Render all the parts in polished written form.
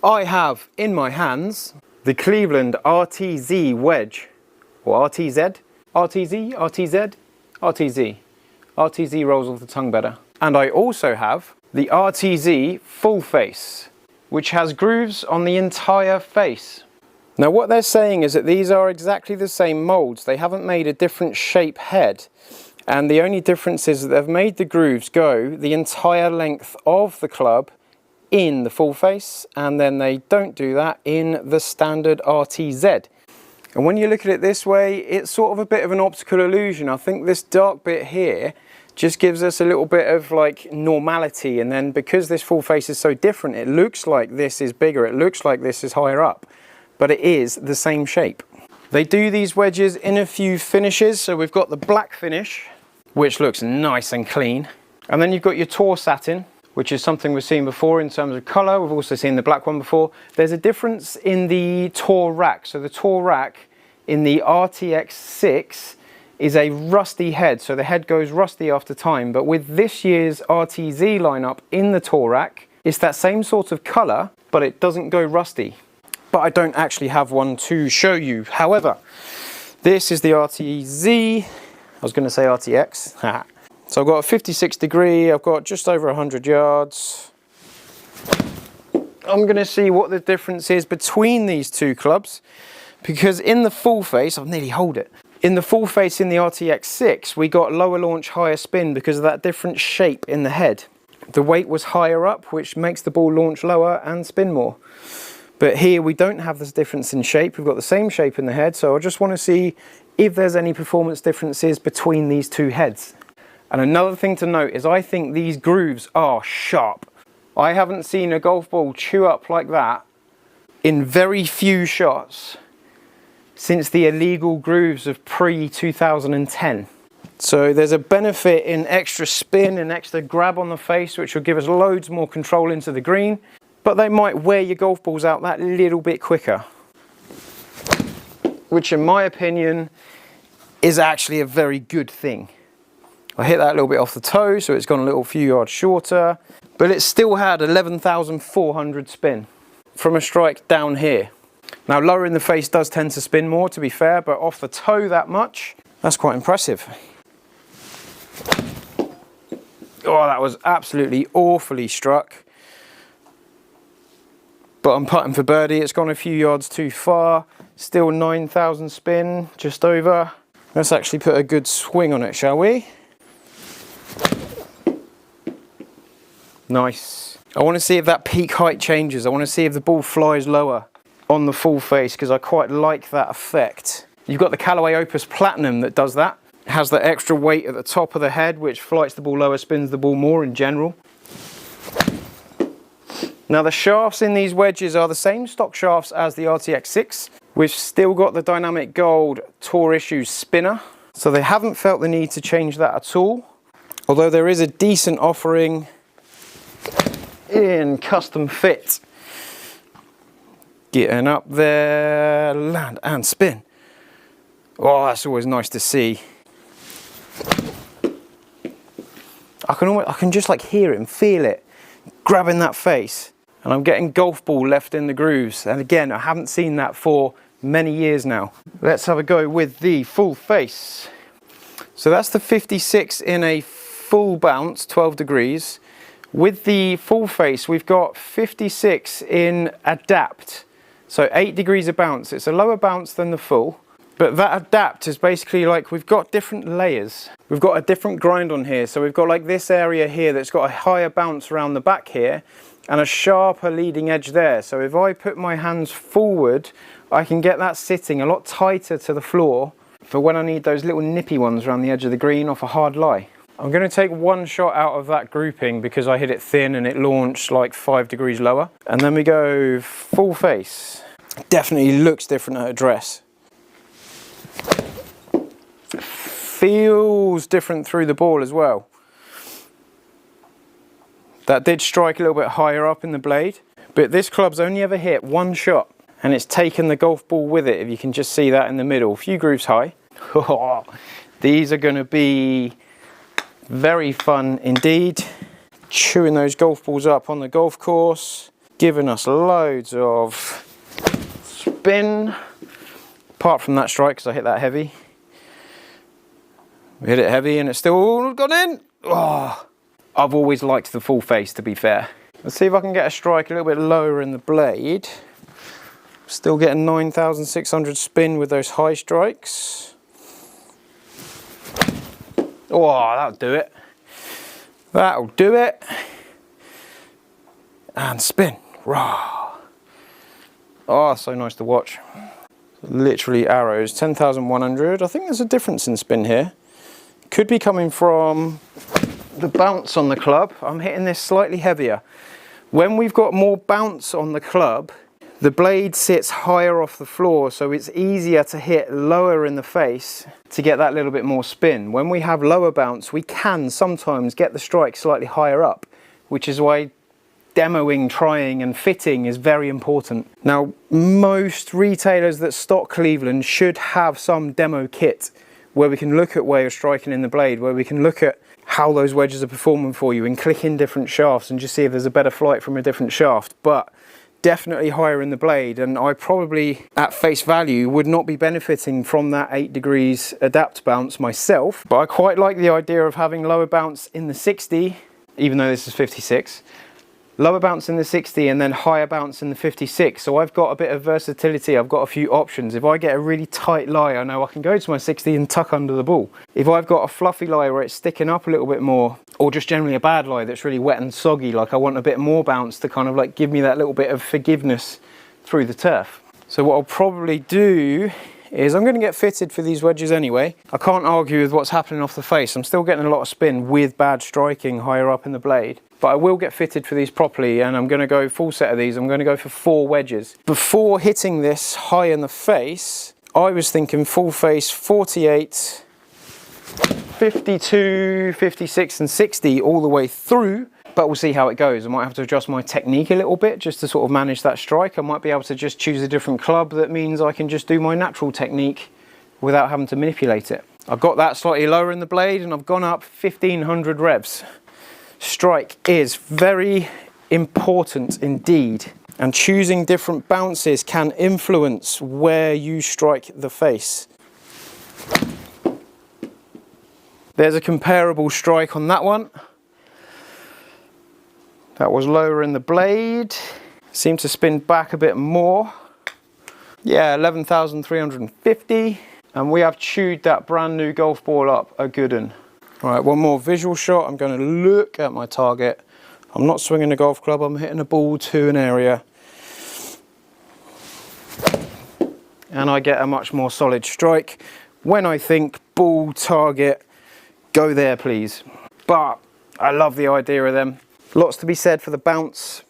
I have in my hands the Cleveland RTZ Wedge, or RTZ, RTZ, RTZ, RTZ. RTZ rolls off the tongue better. And I also have the RTZ Full Face, which has grooves on the entire face. Now what they're saying is that these are exactly the same molds. They haven't made a different shape head. And the only difference is that they've made the grooves go the entire length of the club in the Full Face, and then they don't do that in the standard RTZ. And when you look at it this way, it's sort of a bit of an optical illusion. I think this dark bit here just gives us a little bit of like normality, and then because this Full Face is so different, it looks like this is bigger, it looks like this is higher up, but it is the same shape. They do these wedges in a few finishes, so we've got the black finish, which looks nice and clean, and then you've got your Tour Satin, which is something we've seen before in terms of colour. We've also seen the black one before. There's a difference in the Tour Rack. So the Tour Rack in the RTX 6 is a rusty head, so the head goes rusty after time. But with this year's RTZ lineup in the Tour Rack, it's that same sort of colour, but it doesn't go rusty. But I don't actually have one to show you. However, this is the RTZ. I was going to say RTX. So I've got a 56 degree, I've got just over 100 yards. I'm going to see what the difference is between these two clubs, because in the Full Face, I'll nearly hold it. In the Full Face in the RTX 6, we got lower launch, higher spin because of that different shape in the head. The weight was higher up, which makes the ball launch lower and spin more. But here we don't have this difference in shape, we've got the same shape in the head, so I just want to see if there's any performance differences between these two heads. And another thing to note is I think these grooves are sharp. I haven't seen a golf ball chew up like that in very few shots since the illegal grooves of pre-2010. So there's a benefit in extra spin and extra grab on the face, which will give us loads more control into the green, but they might wear your golf balls out that little bit quicker, which in my opinion is actually a very good thing. I hit that a little bit off the toe, so it's gone a little few yards shorter, but it still had 11,400 spin from a strike down here. Now lower in the face does tend to spin more, to be fair, but off the toe that much, that's quite impressive. Oh, that was absolutely awfully struck. But I'm putting for birdie, it's gone a few yards too far, still 9,000 spin, just over. Let's actually put a good swing on it, shall we? Nice. I want to see if that peak height changes. I want to see if the ball flies lower on the Full Face, because I quite like that effect. You've got the Callaway Opus Platinum that does that. It has the extra weight at the top of the head, which flights the ball lower, spins the ball more in general. Now the shafts in these wedges are the same stock shafts as the RTX 6. We've still got the Dynamic Gold Tour Issue spinner, so they haven't felt the need to change that at all. Although there is a decent offering in custom fit. Getting up there, land and spin. Oh, that's always nice to see. I can just like hear it and feel it grabbing that face, and I'm getting golf ball left in the grooves. And again, I haven't seen that for many years now. Let's have a go with the Full Face. So that's the 56 in a full bounce, 12 degrees. With the Full Face, we've got 56 in Adapt, so 8 degrees of bounce. It's a lower bounce than the full, but that Adapt is basically like we've got different layers. We've got a different grind on here, so we've got like this area here that's got a higher bounce around the back here and a sharper leading edge there. So if I put my hands forward, I can get that sitting a lot tighter to the floor for when I need those little nippy ones around the edge of the green off a hard lie. I'm going to take one shot out of that grouping because I hit it thin and it launched like 5 degrees lower. And then we go Full Face. Definitely looks different at address. Feels different through the ball as well. That did strike a little bit higher up in the blade, but this club's only ever hit one shot and it's taken the golf ball with it, if you can just see that in the middle. A few grooves high. These are going to be very fun indeed. Chewing those golf balls up on the golf course. giving us loads of spin. Apart from that strike, because I hit that heavy. We hit it heavy and it's still gone in. Oh, I've always liked the full face, to be fair. Let's see if I can get a strike a little bit lower in the blade. Still getting 9,600 spin with those high strikes. Oh, that'll do it. That'll do it. And spin. Rah. Oh, so nice to watch. Literally arrows. 10,100. I think there's a difference in spin here. Could be coming from the bounce on the club. I'm hitting this slightly heavier. When we've got more bounce on the club, the blade sits higher off the floor, so it's easier to hit lower in the face to get that little bit more spin. When we have lower bounce, we can sometimes get the strike slightly higher up, which is why demoing, trying and fitting is very important. Now, most retailers that stock Cleveland should have some demo kit where we can look at where you're striking in the blade, where we can look at how those wedges are performing for you and click in different shafts and just see if there's a better flight from a different shaft. But definitely higher in the blade, and I probably at face value would not be benefiting from that 8 degrees adapt bounce myself, but I quite like the idea of having lower bounce in the 60, even though this is 56, lower bounce in the 60 and then higher bounce in the 56. So I've got a bit of versatility, I've got a few options. If I get a really tight lie, I know I can go to my 60 and tuck under the ball. If I've got a fluffy lie where it's sticking up a little bit more, or just generally a bad lie that's really wet and soggy, like I want a bit more bounce to kind of like give me that little bit of forgiveness through the turf. So what I'll probably do is I'm going to get fitted for these wedges anyway. I can't argue with what's happening off the face. I'm still getting a lot of spin with bad striking higher up in the blade. But I will get fitted for these properly, and I'm going to go full set of these. I'm going to go for 4 wedges. Before hitting this high in the face, I was thinking full face 48, 52, 56 and 60 all the way through. But we'll see how it goes. I might have to adjust my technique a little bit just to sort of manage that strike. I might be able to just choose a different club that means I can just do my natural technique without having to manipulate it. I've got that slightly lower in the blade and I've gone up 1,500 revs. Strike is very important indeed, and choosing different bounces can influence where you strike the face. There's a comparable strike on that one. That was lower in the blade. Seemed to spin back a bit more. Yeah, 11,350. And we have chewed that brand new golf ball up a good one. All right, one more visual shot. I'm going to look at my target. I'm not swinging a golf club, I'm hitting a ball to an area. And I get a much more solid strike when I think ball, target, go there please. But I love the idea of them. Lots to be said for the bounce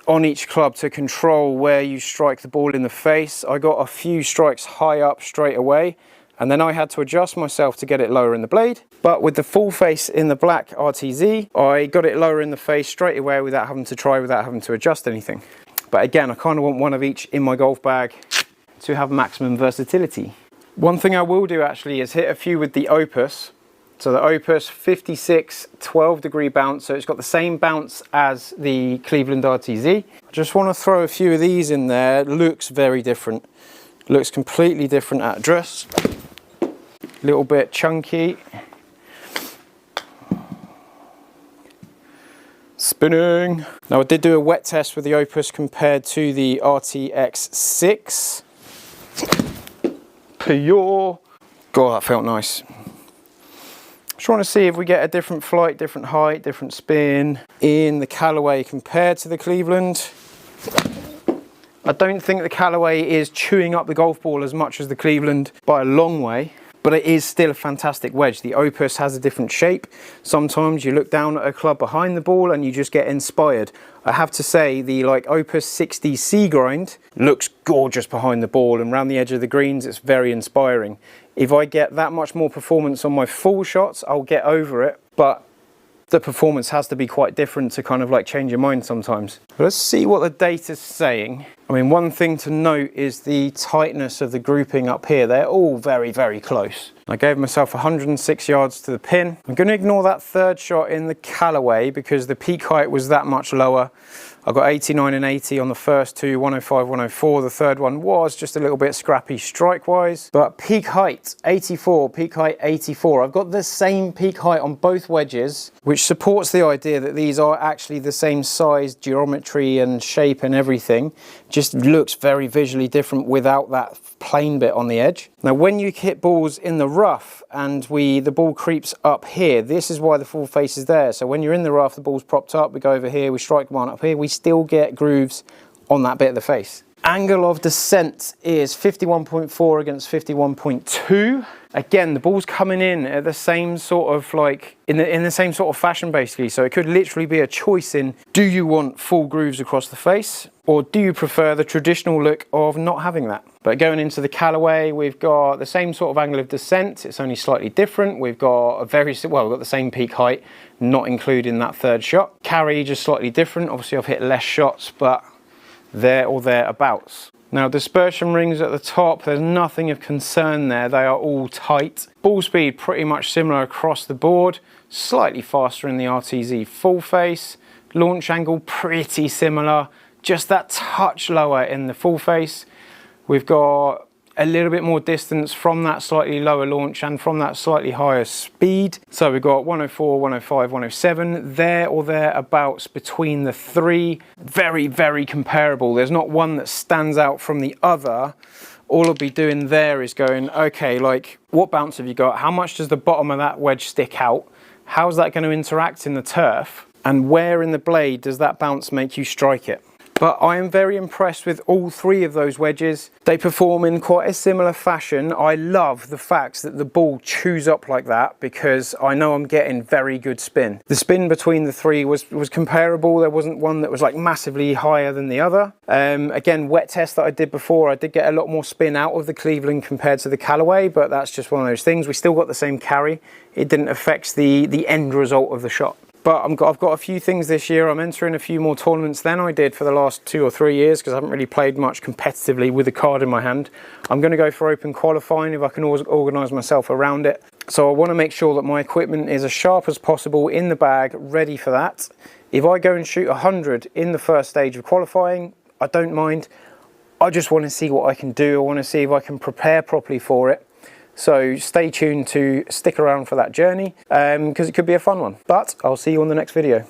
on each club to control where you strike the ball in the face. I got a few strikes high up straight away, and then I had to adjust myself to get it lower in the blade. But with the full face in the black RTZ, I got it lower in the face straight away without having to try, without having to adjust anything. But again, I kind of want one of each in my golf bag to have maximum versatility. One thing I will do actually is hit a few with the Opus. So the Opus 56 12 degree bounce, so it's got the same bounce as the Cleveland RTZ. I just want to throw a few of these in there. It looks very different. Looks completely different at address. Little bit chunky. Spinning. Now I did do a wet test with the Opus compared to the RTX 6. Pure. God, that felt nice. Just want to see if we get a different flight, different height, different spin in the Callaway compared to the Cleveland. I don't think the Callaway is chewing up the golf ball as much as the Cleveland by a long way, but it is still a fantastic wedge. The Opus has a different shape. Sometimes you look down at a club behind the ball and you just get inspired. I have to say the Opus 60 C grind looks gorgeous behind the ball, and around the edge of the greens it's very inspiring. If I get that much more performance on my full shots, I'll get over it, but the performance has to be quite different to kind of like change your mind sometimes. Let's see what the data's saying. I mean, one thing to note is the tightness of the grouping up here. They're all very, very close. I gave myself 106 yards to the pin. I'm going to ignore that third shot in the Callaway because the peak height was that much lower. I got 89 and 80 on the first two, 105, 104. The third one was just a little bit scrappy strike-wise. But peak height, 84, peak height, 84. I've got the same peak height on both wedges, which supports the idea that these are actually the same size, geometry and shape and everything. Just looks very visually different without that plain bit on the edge. Now when you hit balls in the rough and the ball creeps up here, this is why the full face is there. So when you're in the rough, the ball's propped up, we go over here, we strike one up here, we still get grooves on that bit of the face. Angle of descent is 51.4 against 51.2. Again, the ball's coming in at the same sort of like, in the same sort of fashion basically. So it could literally be a choice in, do you want full grooves across the face? Or do you prefer the traditional look of not having that? But going into the Callaway, we've got the same sort of angle of descent. It's only slightly different. We've got we've got the same peak height, not including that third shot. Carry just slightly different. Obviously I've hit less shots, but there or thereabouts. Now dispersion rings at the top, there's nothing of concern there, they are all tight. Ball speed pretty much similar across the board, slightly faster in the RTZ Full Face. Launch angle pretty similar, just that touch lower in the Full Face. We've got a little bit more distance from that slightly lower launch and from that slightly higher speed. So we've got 104, 105, 107, there or thereabouts between the three. Very, very comparable. There's not one that stands out from the other. All I'll be doing there is going, okay, like what bounce have you got? How much does the bottom of that wedge stick out? How's that going to interact in the turf? And where in the blade does that bounce make you strike it? But I am very impressed with all three of those wedges. They perform in quite a similar fashion. I love the fact that the ball chews up like that because I know I'm getting very good spin. The spin between the three was comparable. There wasn't one that was like massively higher than the other. Again, wet test that I did before, I did get a lot more spin out of the Cleveland compared to the Callaway, but that's just one of those things. We still got the same carry. It didn't affect the end result of the shot. But I've got a few things this year. I'm entering a few more tournaments than I did for the last 2 or 3 years because I haven't really played much competitively with a card in my hand. I'm going to go for open qualifying if I can organise myself around it. So I want to make sure that my equipment is as sharp as possible in the bag, ready for that. If I go and shoot 100 in the first stage of qualifying, I don't mind. I just want to see what I can do. I want to see if I can prepare properly for it. So stay tuned to stick around for that journey because it could be a fun one. But I'll see you on the next video.